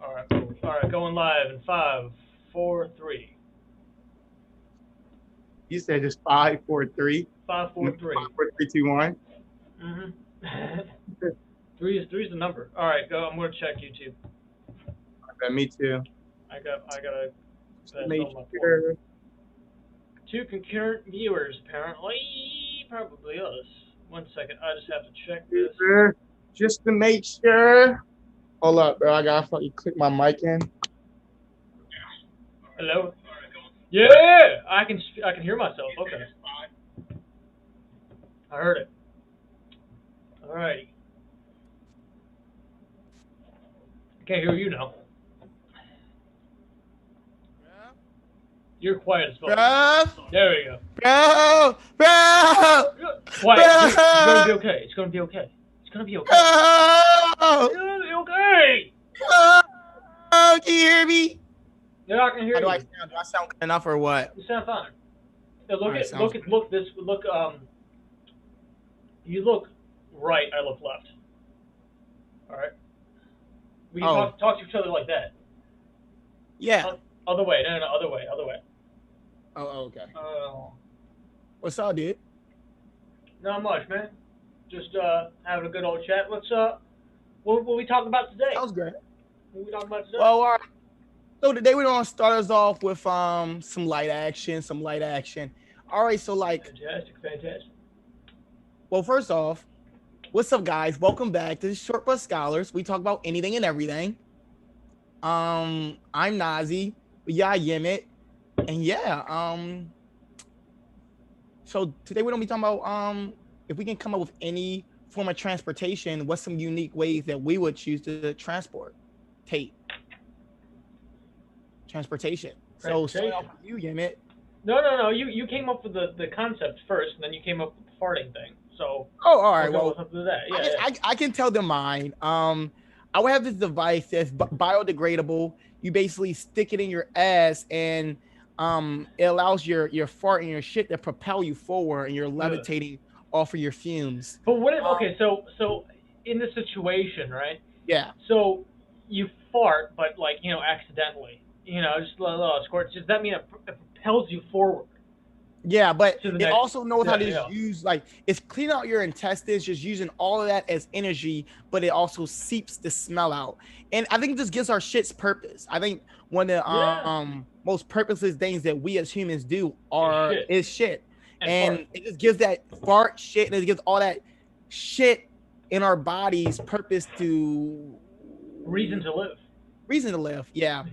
All right, cool. All right, going live in 5, 4, 3. You said just 5, 4, 3. 5, 4, 3. 5, 4, 3, 2, 1. Mm-hmm. Three's the number. All right, go. I'm gonna check YouTube. Okay, me too. I gotta pass Make on my point. sure. 2 concurrent viewers, apparently. Probably us. 1 second. I just have to check this. Just to make sure. Hold up, bro. I gotta fucking click my mic in. Hello. Yeah, I can hear myself. Okay. I heard it. Alrighty. I can't hear you now. You're quiet as fuck. Bro. There we go. Bro. Quiet. It's gonna be okay. It's gonna be okay. It's gonna be okay. It's gonna be okay. Can you hear me? Yeah, I can hear you. Do I sound good enough or what? You sound fine. Yeah, you look right, I look left. Alright? We can talk to each other like that. Yeah. Other way. No, other way. Oh, okay. What's up, dude? Not much, man. Just having a good old chat. What we talking about today? Sounds great. What we talking about today? Well, all right. So today we're gonna start us off with some light action. All right, so like fantastic. Well, first off, what's up, guys? Welcome back to the Short Bus Scholars. We talk about anything and everything. I'm Nazi, yeah, Emmet, and yeah, so today we're gonna be talking about if we can come up with any form of transportation, what's some unique ways that we would choose to transportation. So starting off with you, Emmet. No. You came up with the concept first, and then you came up with the farting thing. So. Oh, all right. Well, that. Yeah, I can tell them mine. I would have this device that's biodegradable. You basically stick it in your ass, and it allows your fart and your shit to propel you forward, and you're levitating off of your fumes. But what if so in this situation, right? Yeah. So you fart, but accidentally, just a little squirt. Does that mean it propels you forward? Yeah, but it also knows how to use, like, it's clean out your intestines, just using all of that as energy, but it also seeps the smell out. And I think this gives our shits purpose. I think one of the most purposeless things that we as humans do is shit. And it just gives that fart shit, and it gives all that shit in our bodies purpose to reason to live. Yeah.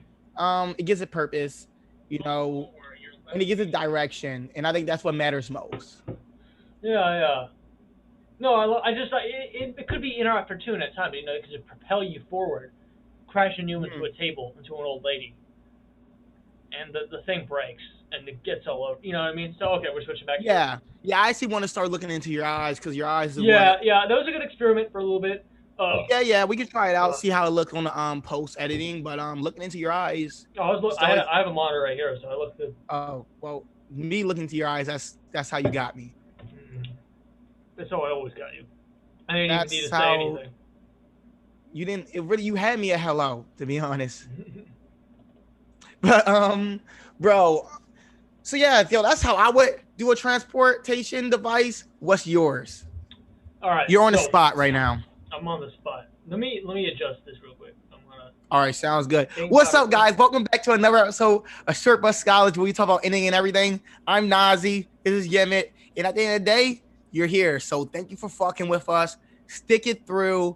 It gives it purpose, and it gives it direction, and I think that's what matters most. Yeah. No, it could be inopportune at times, because it propel you forward, crashing you into a table, into an old lady, and the thing breaks and it gets all over. You know what I mean? So okay, we're switching back. Yeah. I actually want to start looking into your eyes, because your eyes. Yeah. That was a good experiment for a little bit. Yeah, we can try it out, see how it looks on the post editing, but looking into your eyes. I have a monitor right here, so I look good. Oh, well, me looking into your eyes, that's how you got me. That's how I always got you. I didn't even need to say anything. You didn't. You had me at hello, to be honest. But bro. So yeah, that's how I would do a transportation device. What's yours? All right. You're on the spot right now. I'm on the spot. Let me adjust this real quick. All right, sounds good. What's up, guys? Welcome back to another episode of Short Bus Scholars, where we talk about anything and everything. I'm Nazi. This is Emmet. And at the end of the day, you're here. So thank you for fucking with us. Stick it through.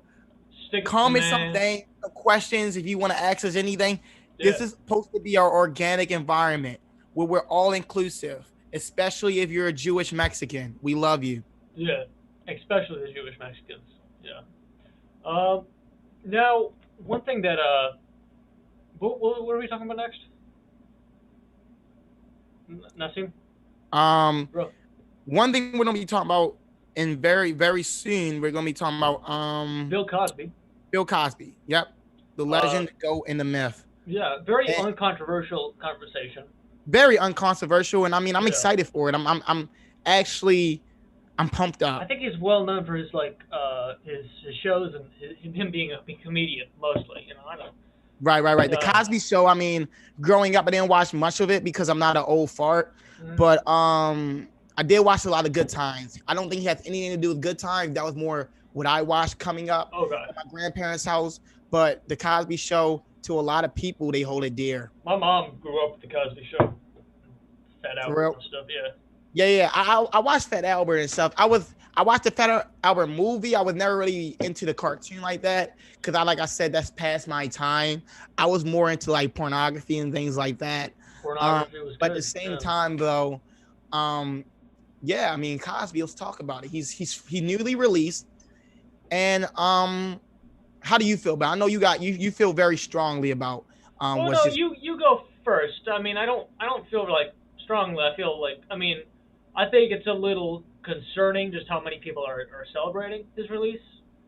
Comment something, questions if you want to ask us anything. Yeah. This is supposed to be our organic environment where we're all inclusive, especially if you're a Jewish Mexican. We love you. Yeah, especially the Jewish Mexicans. Yeah. Now, one thing that what are we talking about next? Naseem? One thing we're gonna be talking about, and very, very soon we're gonna be talking about Bill Cosby. Bill Cosby. Yep. The legend, the goat, and the myth. Yeah, very uncontroversial conversation. Very uncontroversial, and I mean I'm excited for it. I'm pumped up. I think he's well known for his his shows and him being a comedian mostly. I don't. Right. The Cosby Show. I mean, growing up, I didn't watch much of it because I'm not an old fart. But I did watch a lot of Good Times. I don't think he has anything to do with Good Times. That was more what I watched coming up at my grandparents' house. But the Cosby Show, to a lot of people, they hold it dear. My mom grew up with the Cosby Show. Fat Albert and stuff, Yeah. I watched Fat Albert and stuff. I watched the Fat Albert movie. I was never really into the cartoon like that because like I said, that's past my time. I was more into like pornography and things like that. Pornography was good. But at the same time, though, yeah, I mean, Cosby, let's talk about it. He's newly released, and how do you feel about it? I know you feel very strongly about well, no, you go first. I mean, I don't feel like strongly. I feel like, I mean, I think it's a little concerning just how many people are celebrating his release.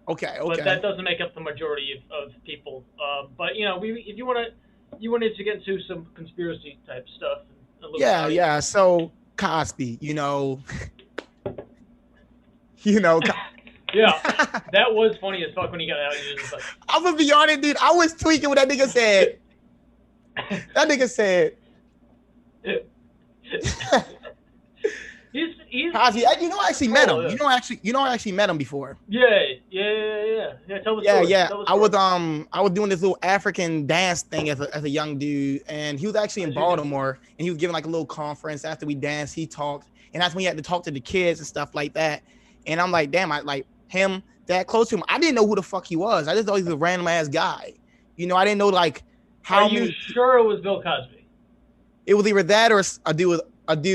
Okay. But that doesn't make up the majority of people. But you know, if you wanted to get into some conspiracy type stuff. Yeah. So Cosby, you know. Yeah, that was funny as fuck when he got out. He was just like, I'm gonna be honest, dude. I was tweaking what that nigga said. That nigga said. He's Cosby. You know, I actually met him. Yeah. You know, I actually met him before. Yeah. Tell the story. Yeah. I was doing this little African dance thing as a young dude, and he was actually in Baltimore, and he was giving like a little conference. After we danced, he talked, and that's when he had to talk to the kids and stuff like that. And I'm like, damn, I like him that close to him. I didn't know who the fuck he was. I just thought he was a random ass guy. You know, I didn't know like how. Are you sure it was Bill Cosby? It was either that or a dude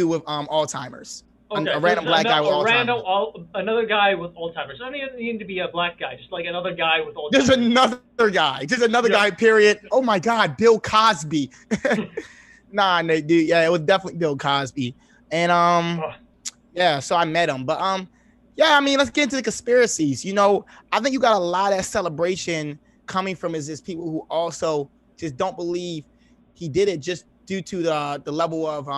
with Alzheimer's. Okay, a random black guy with Alzheimer's. Another guy with Alzheimer's. I don't even need to be a black guy. Just like another guy with Alzheimer's. Just another guy. Period. Oh my God, Bill Cosby. Nah, dude. Yeah, it was definitely Bill Cosby. And yeah. So I met him, but yeah. I mean, let's get into the conspiracies. You know, I think you got a lot of that celebration coming from is people who also just don't believe he did it just due to the level of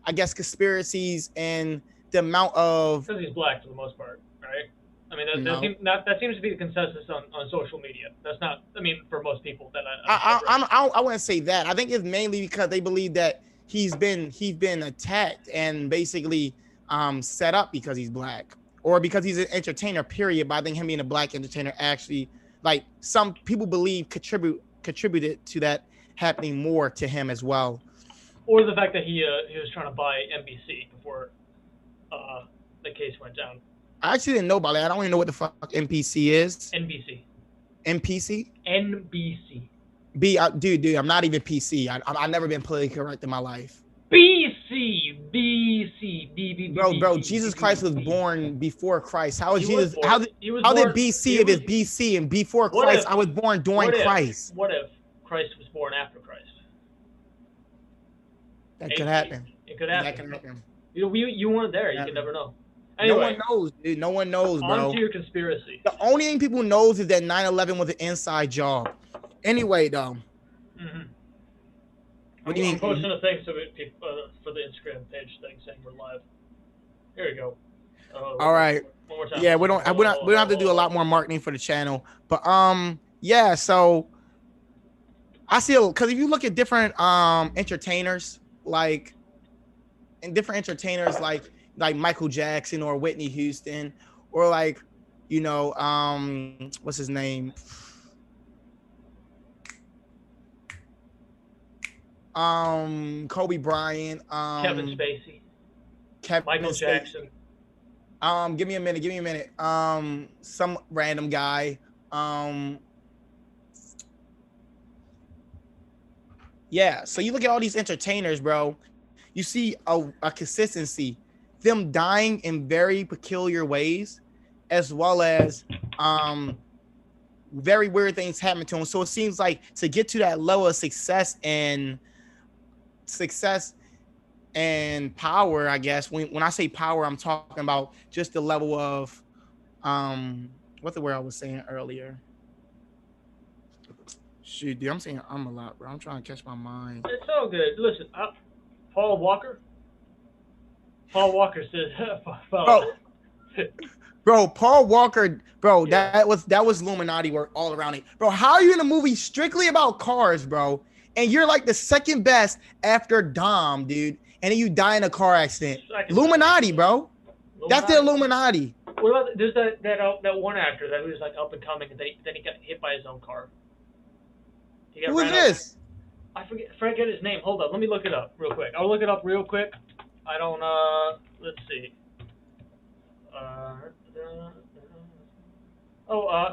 I guess conspiracies and the amount of because he's black for the most part, right? I mean, that seems to be the consensus on social media. That's not, I mean, for most people that I wouldn't say that. I think it's mainly because they believe that he's been attacked and basically set up because he's black or because he's an entertainer. Period. But I think him being a black entertainer actually, like some people believe, contributed to that happening more to him as well. Or the fact that he was trying to buy NBC before the case went down. I actually didn't know about that. I don't even know what the fuck NPC is. NBC. NPC? NBC. Dude, I'm not even PC. I've never been politically correct in my life. BC. Bro, Jesus Christ was born before Christ. How is Jesus? How did BC if it's BC and before Christ? I was born during Christ. What if Christ was born after Christ? That could happen. It could happen. That can happen. You weren't there. You can never know. Anyway, no one knows, dude. No one knows, bro. On to your conspiracy. The only thing people knows is that 9/11 was an inside job. Anyway, though. Mm-hmm. What do you mean? I'm posting a thing for the Instagram page thing saying we're live. Here we go. All right. One more time. Yeah, we don't have to do a lot more marketing for the channel, but yeah. So I see because if you look at different entertainers like Michael Jackson or Whitney Houston or like, you know, what's his name? Kobe Bryant, Kevin Spacey, Michael Jackson. Give me a minute. Some random guy. Yeah, so you look at all these entertainers, bro. You see a consistency, them dying in very peculiar ways, as well as very weird things happen to them. So it seems like to get to that level of success and power, I guess. When I say power, I'm talking about just the level of what's the word I was saying earlier? Shoot, dude, I'm saying I'm a lot, bro. I'm trying to catch my mind. It's all good. Listen, Paul Walker says, Bro, Paul Walker, bro, Yeah. that was Illuminati work all around it. Bro, how are you in a movie strictly about cars, bro? And you're like the second best after Dom, dude. And then you die in a car accident. Second best. Illuminati, bro. That's the Illuminati. What about there's that one actor that was like up and coming, and then he got hit by his own car. He got Who is ran this? over. I forget his name. Hold up, let me look it up real quick. I'll look it up real quick. I don't. Let's see.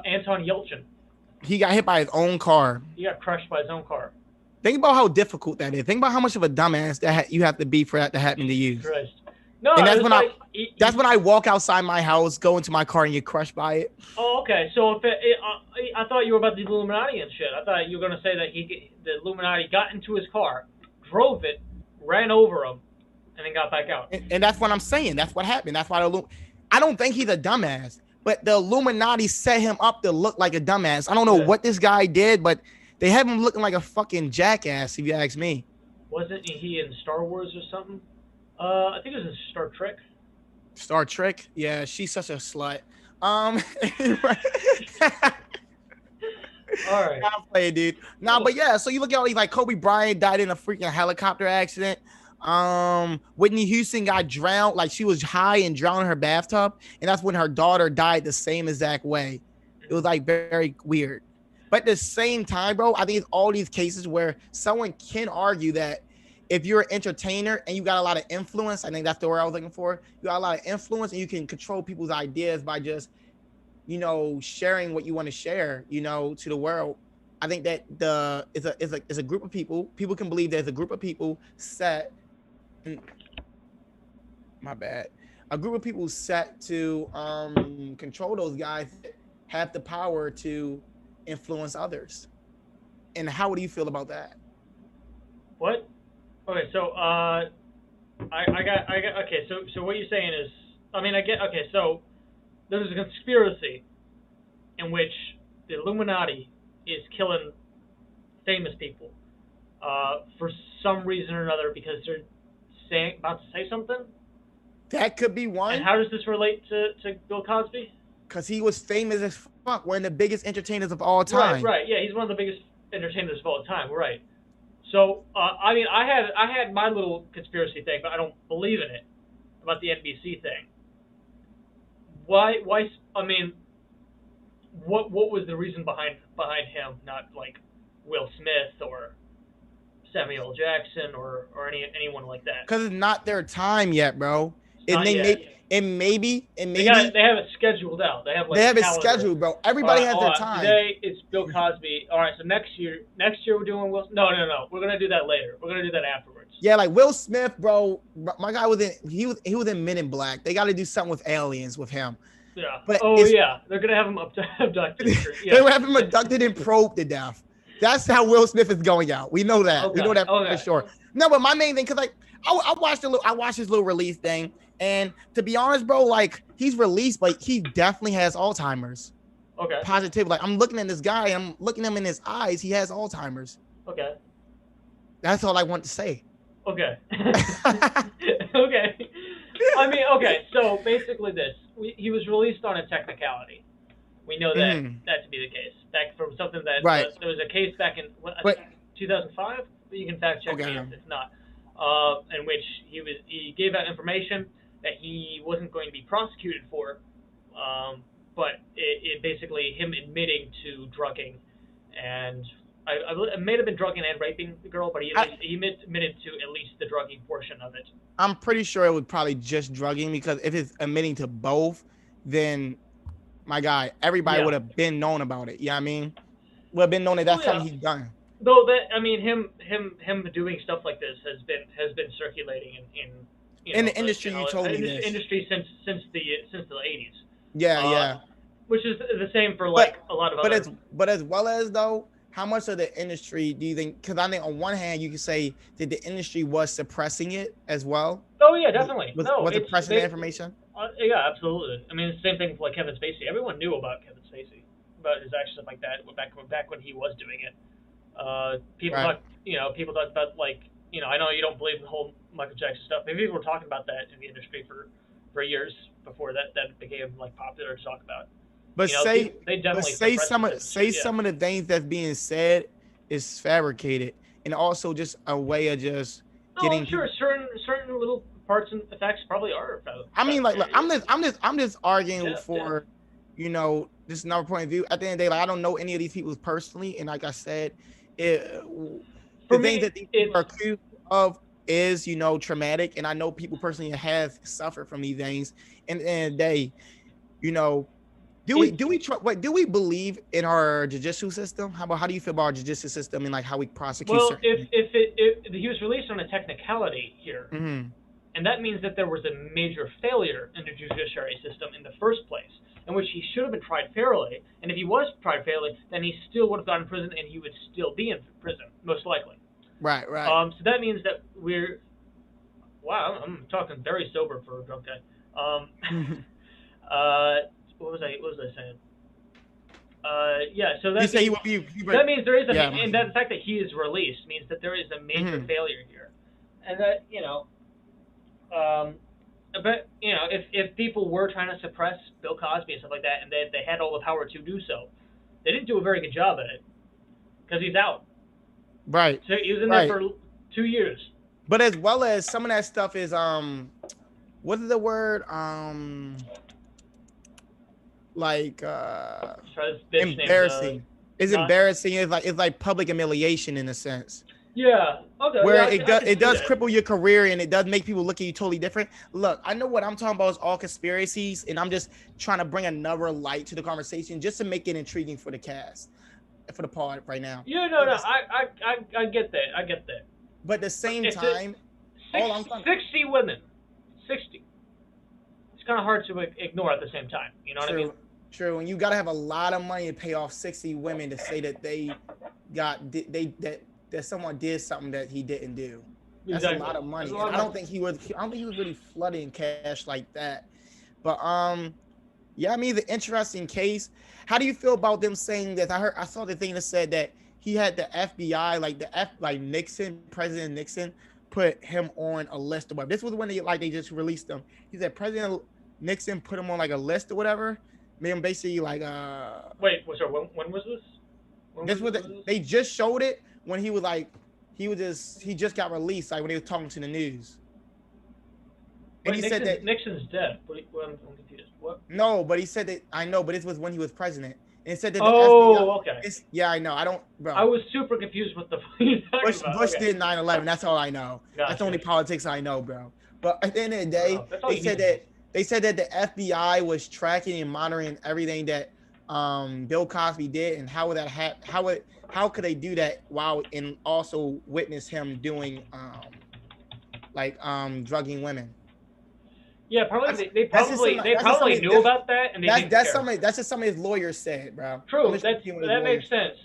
Anton Yelchin. He got hit by his own car. He got crushed by his own car. Think about how difficult that is. Think about how much of a dumbass that you have to be for that to happen to you. Christ. No, and that's when that's when I walk outside my house, go into my car, and get crushed by it. Oh, okay. So if I thought you were about the Illuminati and shit. I thought you were gonna say that the Illuminati got into his car, drove it, ran over him, and then got back out. And that's what I'm saying. That's what happened. That's why I don't think he's a dumbass, but the Illuminati set him up to look like a dumbass. I don't know what this guy did, but they have him looking like a fucking jackass, if you ask me. Wasn't he in Star Wars or something? I think it was in Star Trek. Star Trek? Yeah, she's such a slut. All right. I'll play it, dude. But yeah, so you look at all these, like Kobe Bryant died in a freaking helicopter accident. Whitney Houston got drowned, like she was high and drowned in her bathtub, and that's when her daughter died the same exact way. It was like very weird. But at the same time, bro, I think it's all these cases where someone can argue that if you're an entertainer and you got a lot of influence, I think that's the word I was looking for. You got a lot of influence and you can control people's ideas by just, sharing what you want to share, to the world. I think that it's a group of people. People can believe there's a group of people set. My bad. A group of people set to control those guys that have the power to influence others. And how do you feel about that? What? Okay, so I got okay, so what you're saying is, so there's a conspiracy in which the Illuminati is killing famous people for some reason or another because they're about to say something. That could be one. And how does this relate to Bill Cosby? Because he was famous as fuck, one of the biggest entertainers of all time. Right, yeah, he's one of the biggest entertainers of all time, right. So, I had my little conspiracy thing, but I don't believe in it, about the NBC thing. Why, what was the reason behind him, not like Will Smith or Samuel Jackson or anyone like that? Because it's not their time yet, bro. Maybe they have it scheduled out. They have it scheduled, bro. Everybody has their time. Today it's Bill Cosby. All right, so next year we're doing Will. No. We're gonna do that later. We're gonna do that afterwards. Yeah, like Will Smith, bro. My guy was in Men in Black. They got to do something with aliens with him. Yeah. But they're gonna have him abducted. Yeah. They're gonna have him abducted and probed to death. That's how Will Smith is going out. We know that. Okay. We know that for sure. No, but my main thing, cause like I watched his little release thing. And to be honest, bro, like he's released, but he definitely has Alzheimer's. Okay. Positive. Like I'm looking at this guy, I'm looking him in his eyes. He has Alzheimer's. Okay. That's all I want to say. Okay. Okay. So basically he was released on a technicality. We know that to be the case. Back from something that there was a case back in 2005. You can fact check me if not. In which he gave out information that he wasn't going to be prosecuted for, but it basically him admitting to drugging, and it may have been drugging and raping the girl, but he admitted to at least the drugging portion of it. I'm pretty sure it was probably just drugging, because if it's admitting to both, then my guy, everybody would have been known about it. You know what I mean? Would have been known that that's something he's done. Though him doing stuff like this has been circulating in the industry. You told me this. Industry since the 80s. Yeah. Which is the same for a lot of other. But as well as though, how much of the industry do you think? Because I think on one hand you can say that the industry was suppressing it as well. Oh yeah, definitely. Was suppressing the information? Yeah, absolutely. I mean, it's the same thing for like Kevin Spacey. Everyone knew about Kevin Spacey, about his actions like that back when he was doing it. People talk about like, I know you don't believe the whole Michael Jackson stuff. Maybe people were talking about that in the industry for years, before that became like popular to talk about. But You know, say, they definitely some of yeah. some of the things that's being said is fabricated, and also just a way of just No, I'm getting sure people. certain little parts and effects probably are I mean, like, fabricated. I'm just arguing Yeah, yeah. for, just another point of view. At the end of the day, like, I don't know any of these people personally, and like I said, it, For the things me, that these people it's are accused of is, traumatic, and I know people personally have suffered from these things. And at the end of the day, you know, do we believe in our judicial system? How do you feel about our judicial system and like how we prosecute well, certain if he was released on a technicality here, things? and that means that there was a major failure in the judiciary system in the first place, in which he should have been tried fairly. And if he was tried fairly, then he still would have gone to prison, and he would still be in prison, most likely. Right, right. So that means that wow, I'm talking very sober for a drunk guy. What was I saying? Yeah, so You that say means but, that means there is a yeah. and that the fact that he is released means that there is a major failure here, and that but if people were trying to suppress Bill Cosby and stuff like that, and they had all the power to do so, they didn't do a very good job at it because he's out. Right. So he was in there for 2 years. But as well as some of that stuff is what is the word like embarrassing. It's embarrassing. It's like public humiliation in a sense. Yeah. Okay. Where yeah, it does cripple your career, and it does make people look at you totally different. Look, I know what I'm talking about is all conspiracies, and I'm just trying to bring another light to the conversation just to make it intriguing for the cast, for the pod right now. Yeah. No. I get that. I get that. But at the same time, 60 women, 60. It's kind of hard to ignore at the same time. You know what I mean? True, and you got to have a lot of money to pay off 60 women to say that that someone did something that he didn't do. That's a lot of money. I don't think he was really flooding cash like that. But yeah, I mean, the interesting case. How do you feel about them saying that? I saw the thing that said that he had the FBI, like Nixon, President Nixon, put him on a list or whatever. This was when they just released him. He said President Nixon put him on like a list or whatever. Made him basically like Wait, sorry, when was this? They just showed it when he just got released, like when he was talking to the news. And he said that Nixon's dead. I'm confused. What? No, but he said that I know, but it was when he was president. And it said that the FBI, okay. Yeah, I know. I don't, bro. I was super confused with the Bush did 9/11. That's all I know. Gotcha. That's the only politics I know, bro. But at the end of the day, they said that the FBI was tracking and monitoring everything that Bill Cosby did, and how could they do that while and also witness him doing drugging women? Yeah, probably they probably knew about that, and that's just something his lawyers said, bro. True, that makes sense.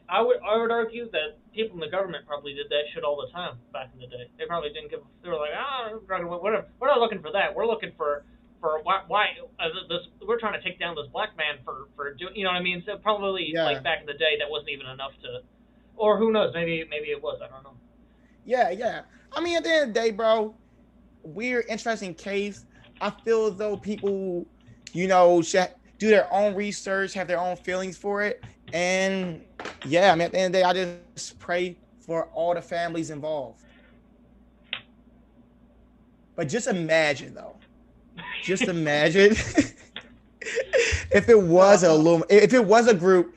I would argue that people in the government probably did that shit all the time back in the day. They probably didn't give. They were like, whatever. We're not looking for that. We're looking for why this. We're trying to take down this black man for doing. You know what I mean? So probably like back in the day, that wasn't even enough to, or who knows? Maybe it was. I don't know. Yeah. I mean, at the end of the day, bro. Weird, interesting case. I feel as though people, should do their own research, have their own feelings for it. And yeah, I mean, at the end of the day, I just pray for all the families involved. But just imagine, though. Just imagine if it was a group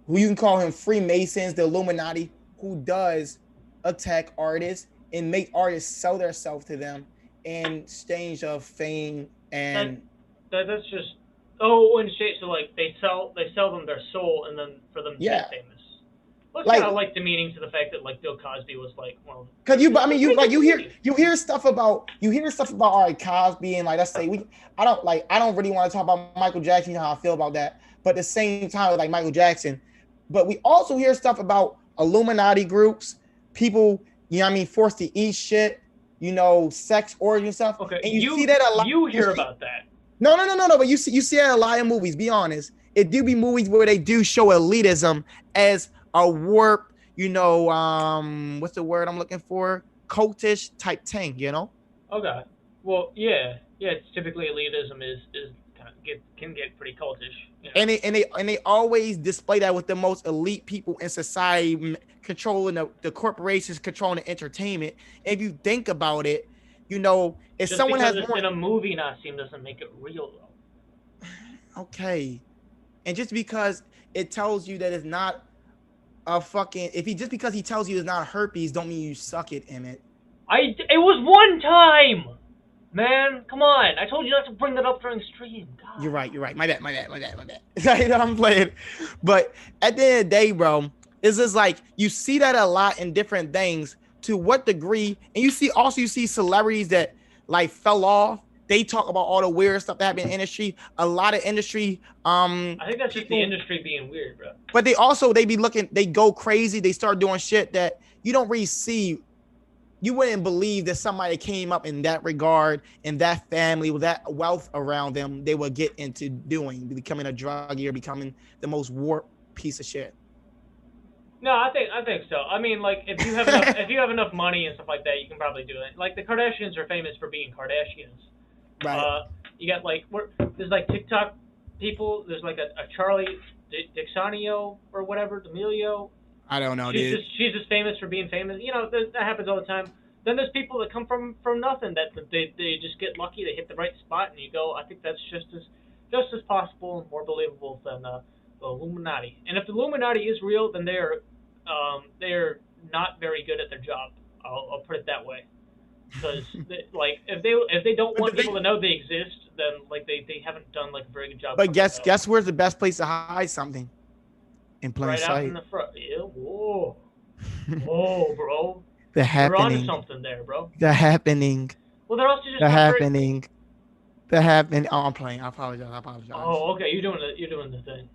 who you can call him Freemasons, the Illuminati, who does attack artists and make artists sell themselves to them in exchange of fame and that's just so like they sell them their soul and then for them to get famous. Well, kind of like demeaning to the fact that like Bill Cosby was like you hear stuff about all right, Cosby, and like let's say I don't really want to talk about Michael Jackson, how I feel about that, but at the same time like Michael Jackson, but we also hear stuff about Illuminati groups, people forced to eat shit, sex orgy and stuff. Okay, and you see that a lot. You hear about that? No. But you see that a lot in movies. Be honest, it do be movies where they do show elitism as a warped, what's the word I'm looking for? Cultish type thing, Okay. Well, yeah, it's typically elitism is kind of can get pretty cultish. You know? And they always display that with the most elite people in society controlling the corporations, controlling the entertainment. If you think about it, you know, if Just someone because has it's more, in a movie, Naseem, doesn't make it real though. okay, and just because it tells you that it's not a fucking, if he just because he tells you it's not herpes, don't mean you suck it, Emmett. It was one time, man. Come on, I told you not to bring that up during stream. God. You're right. My bad. I'm playing. But at the end of the day, bro, it's just like you see that a lot in different things. To what degree? And you see celebrities that like fell off. They talk about all the weird stuff that happened in the industry. A lot of industry, I think that's just the people, industry being weird, bro. but they be looking, they go crazy. They start doing shit that you don't really see. You wouldn't believe that somebody came up in that regard, in that family, with that wealth around them, they would get into becoming a druggie or becoming the most warped piece of shit. No, I think so. I mean, like if you have enough money and stuff like that, you can probably do it. Like the Kardashians are famous for being Kardashians. Right. You got like there's like TikTok people. There's like a Charlie Dixonio or whatever, D'Amelio. I don't know, she's dude. She's just famous for being famous. You know, that happens all the time. Then there's people that come from nothing that they just get lucky. They hit the right spot, and you go. I think that's just as possible and more believable than the Illuminati. And if the Illuminati is real, then they're not very good at their job. I'll put it that way. Because like if they don't want people to know they exist, then like they haven't done like a very good job. But guess where's the best place to hide something? In plain right sight. Out in the front. Yeah, whoa, whoa, bro. The happening. You're onto something there, bro. The happening. Well, they're also just the happening. The happening. Oh, I'm playing. I apologize. Oh, okay. You're doing the thing.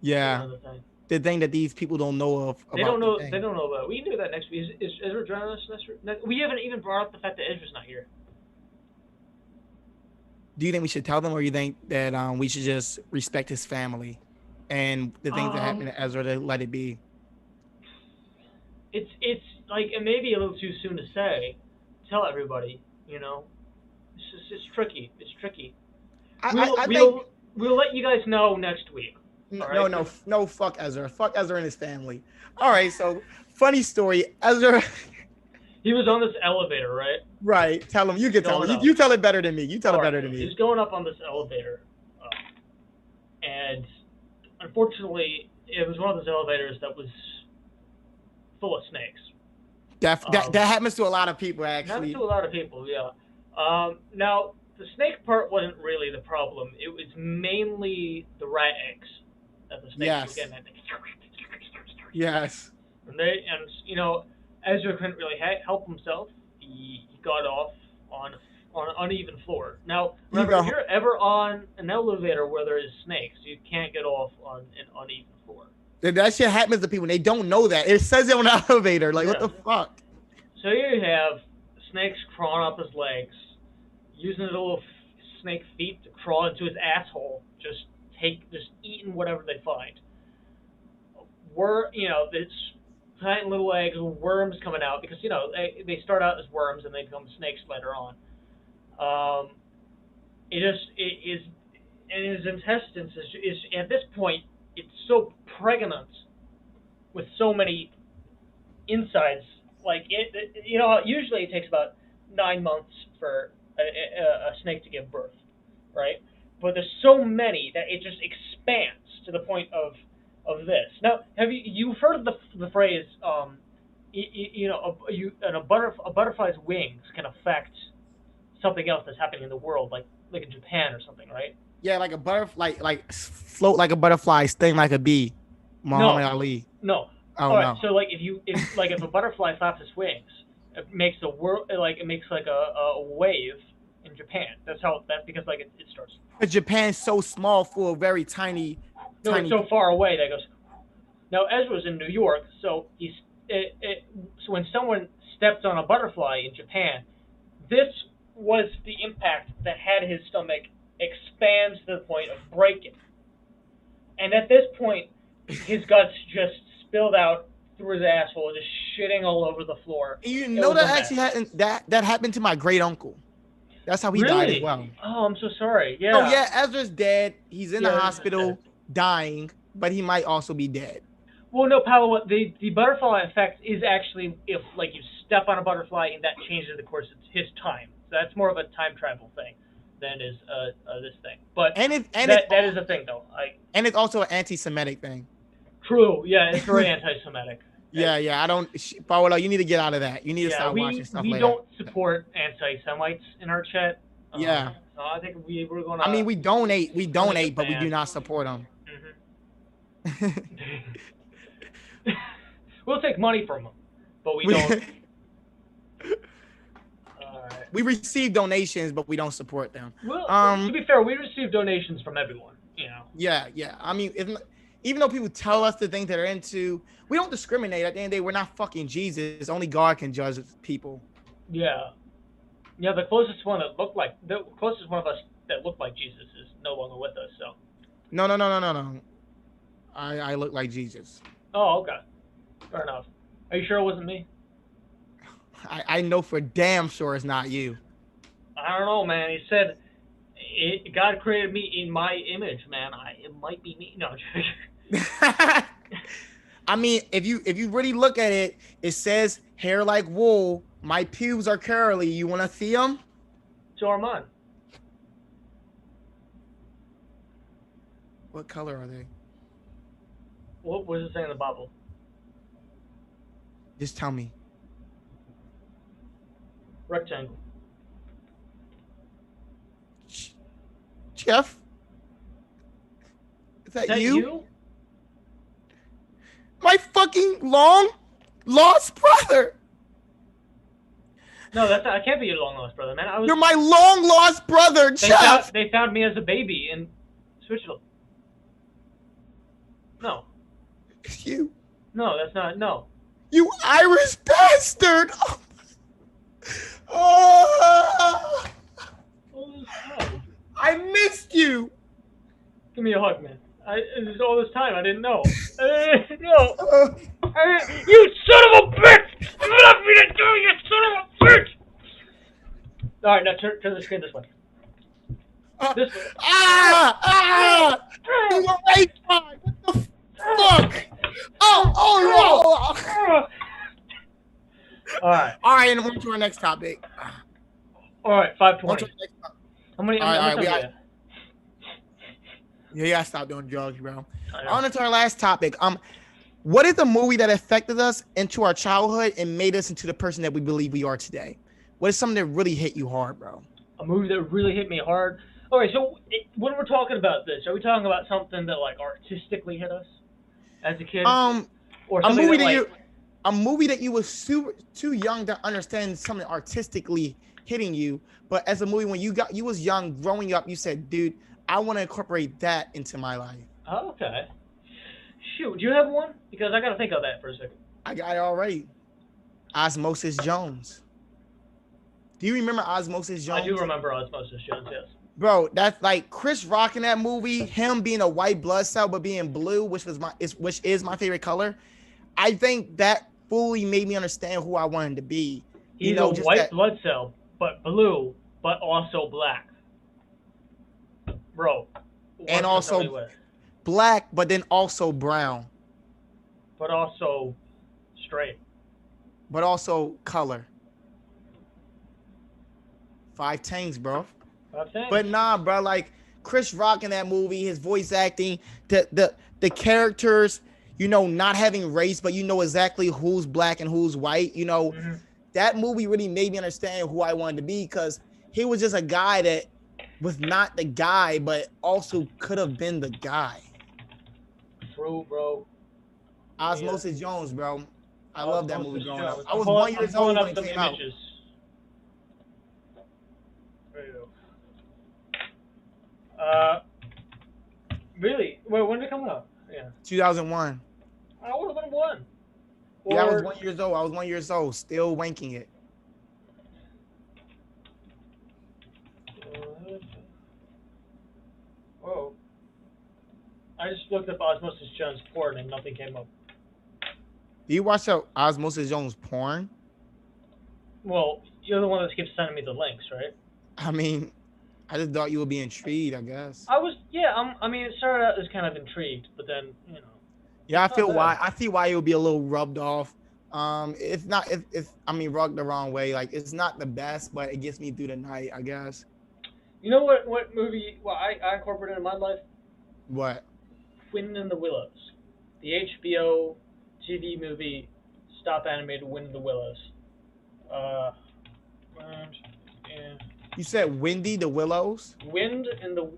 Yeah. The thing that these people don't know of. They don't know. They don't know about. We can do that next week. Is Ezra joining us next week? We haven't even brought up the fact that Ezra's not here. Do you think we should tell them, or you think that we should just respect his family and the things that happened to Ezra, to let it be? It's like it may be a little too soon to say. Tell everybody, you know. It's tricky. It's tricky. We'll let you guys know next week. No, fuck Ezra. Fuck Ezra and his family. All right, so funny story. Ezra. He was on this elevator, right? Right. Tell him. You can tell him. You tell it better than me. You tell it better than me. He's going up on this elevator, and unfortunately, it was one of those elevators that was full of snakes. That happens to a lot of people, actually. Happens to a lot of people, yeah. Now, the snake part wasn't really the problem. It was mainly the rat eggs that the snakes were getting at. Yes. And you know, Ezra couldn't really help himself. He got off on an uneven floor. Now, remember, if you're ever on an elevator where there is snakes, you can't get off on an uneven floor. That shit happens to people. They don't know that. It says it on the elevator. Like, what the fuck? So here you have snakes crawling up his legs, using his little snake feet to crawl into his asshole, just eating whatever they find. It's tiny little eggs with worms coming out, because they start out as worms and they become snakes later on. It is, and his intestines is at this point, it's so pregnant with so many insides. Like usually it takes about 9 months for a snake to give birth, right? But there's so many that it just expands to the point of this. Now, have you've heard of the phrase a butterfly's wings can affect something else that's happening in the world, like in Japan or something, right? Yeah, like a butterfly, like float like a butterfly, sting like a bee. Muhammad Ali. No. Oh, all right. So like if a butterfly flaps its wings, it makes a wave in Japan. That's because it starts. But Japan's so small for a very tiny. It's so far away that it goes. Now Ezra's in New York, so so when someone stepped on a butterfly in Japan, this was the impact that had his stomach expand to the point of breaking. And at this point, his guts just spilled out through his asshole, just shitting all over the floor. You know that actually happened. That happened to my great uncle. That's how he died as well. Oh, I'm so sorry. Yeah. Oh yeah, Ezra's dead. He's in the hospital dead. dying, but he might also be dead. Well, no, Paolo, the butterfly effect is actually if like you step on a butterfly and that changes the course of his time. So that's more of a time travel thing than is this thing. But that is a thing though. And it's also an anti-Semitic thing. True. Yeah, it's very anti-Semitic. Yeah. I don't. Paolo, you need to get out of that. You need to stop watching stuff like that. We don't support anti-Semites in our chat. Yeah. So I think we're going to. I mean, we donate, but we do not support them. Mm-hmm. We'll take money from them, but we don't. We receive donations, but we don't support them. Well, to be fair, we receive donations from everyone. You know. Yeah. I mean, even though people tell us the things that they're into, we don't discriminate. At the end of the day, we're not fucking Jesus. Only God can judge people. Yeah. Yeah, the closest one of us that looked like Jesus is no longer with us. So. No. I look like Jesus. Oh, okay. Fair enough. Are you sure it wasn't me? I know for damn sure it's not you. I don't know, man. He said, God created me in my image, man. It might be me. No. I mean, if you really look at it, it says hair like wool. My pubes are curly. You want to see them? So are mine. What color are they? What does it say in the Bible? Just tell me. Rectangle. Jeff? Is that you? My fucking long lost brother. No, that's not. I can't be your long lost brother, man. You're my long lost brother, Jeff. They found me as a baby in Switzerland. No. It's you. No, that's not. No. You Irish bastard. Oh. I missed you. Give me a hug, man. All this time, I didn't know. No. You son of a bitch! You left me to do, you son of a bitch! All right, now turn the screen this way. This way. You were right time. What the fuck? Oh. All right, and on to our next topic. All right, 5:20. How many? All right, you gotta stop doing drugs, bro. On to our last topic. What is the movie that affected us into our childhood and made us into the person that we believe we are today? What is something that really hit you hard, bro? A movie that really hit me hard. Okay, so when we're talking about this, are we talking about something that like artistically hit us as a kid? Or a movie that you was too young to understand something artistically hitting you, but as a movie when you was young growing up, you said, dude, I want to incorporate that into my life. Oh, okay. Shoot, do you have one? Because I got to think of that for a second. I got it already. Osmosis Jones. Do you remember Osmosis Jones? I do remember Osmosis Jones, yes. Bro, that's like Chris Rock in that movie, him being a white blood cell but being blue, which is my favorite color. I think that fully made me understand who I wanted to be. He's a white blood cell, but blue, but also black. Bro. And also black, but then also brown. But also straight. But also color. 5 tanks, bro. 5 tanks. But nah, bro, like Chris Rock in that movie, his voice acting, the characters, not having race, but exactly who's black and who's white, that movie really made me understand who I wanted to be, because he was just a guy that was not the guy, but also could have been the guy. True, bro. Osmosis Jones, bro. I love that movie growing up. I was 1 year old when it came out. There you go. Really? Wait, when did it come out? Yeah. 2001. I would have been 1. Yeah, I was 1 year old. I was 1 year old, still wanking it. Whoa. I just looked up Osmosis Jones porn and nothing came up. Do you watch Osmosis Jones porn? Well, you're the one that keeps sending me the links, right? I mean, I just thought you would be intrigued, I guess. I mean, it started out as kind of intrigued, but then, Yeah, I it's not feel why. bad. I see why it would be a little rubbed off. It's not. It's. I mean, rubbed the wrong way. Like it's not the best, but it gets me through the night, I guess. You know what movie? Well, I incorporated in my life. What? Wind in the Willows, the HBO TV movie, stop animated Wind in the Willows. Yeah. You said Windy the Willows? Wind in the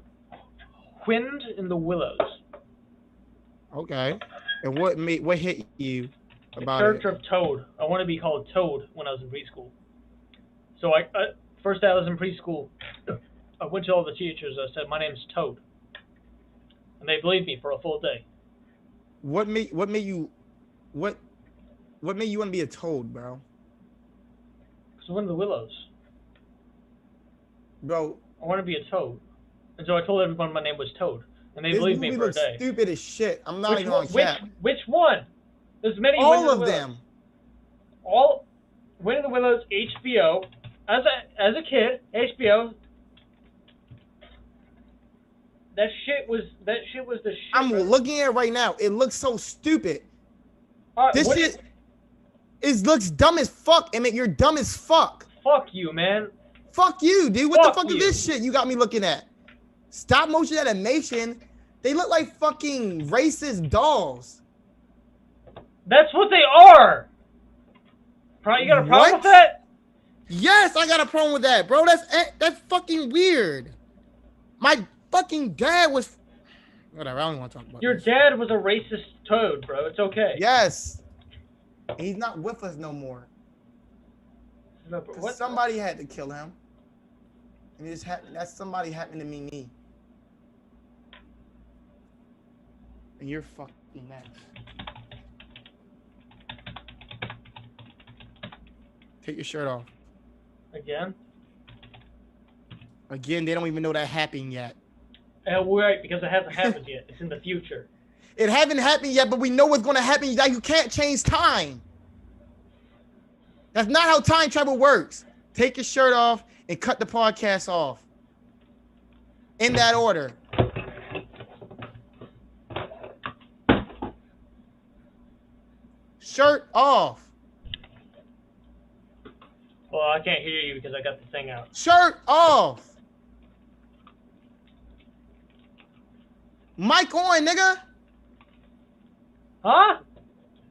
Willows. Okay. And what hit you The about character it? of Toad. I want to be called Toad when I was in preschool. So first day I was in preschool, I went to all the teachers. I said, "My name's Toad," and they believed me for a full day. What made you want to be a toad, bro? So Wind in the Willows. Bro, I want to be a toad, and so I told everyone my name was Toad, and they this believed movie me for a looks day. stupid as shit. I'm not even on cap. Which one? There's many. All of them. All Wind in the Willows, HBO. As a kid, HBO. That shit was the shit. I'm looking at it right now. It looks so stupid. This shit looks dumb as fuck. Emmett, you're dumb as fuck. Fuck you, man. Fuck you, dude. What the fuck you. is this shit you got me looking at? Stop motion animation. They look like fucking racist dolls. That's what they are. You got a problem with that? Yes, I got a problem with that, bro. That's fucking weird. My fucking dad was... Whatever, I don't want to talk about Your dad was a racist toad, bro. It's okay. Yes. He's not with us no more. No, what? Somebody had to kill him. And that somebody happened to be me. And you're fucking next. Take your shirt off. Again? Again, they don't even know that happened yet. Right, because it hasn't happened yet. It's in the future. It haven't happened yet, but we know what's going to happen. Like, you can't change time. That's not how time travel works. Take your shirt off and cut the podcast off. In that order. Shirt off. Well, I can't hear you because I got the thing out. Shirt off. Mic on, nigga. Huh?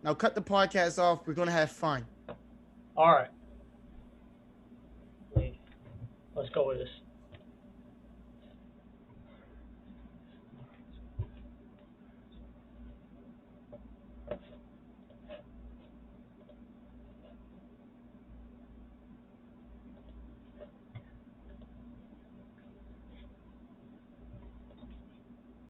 Now cut the podcast off. We're going to have fun. All right. Let's go with this.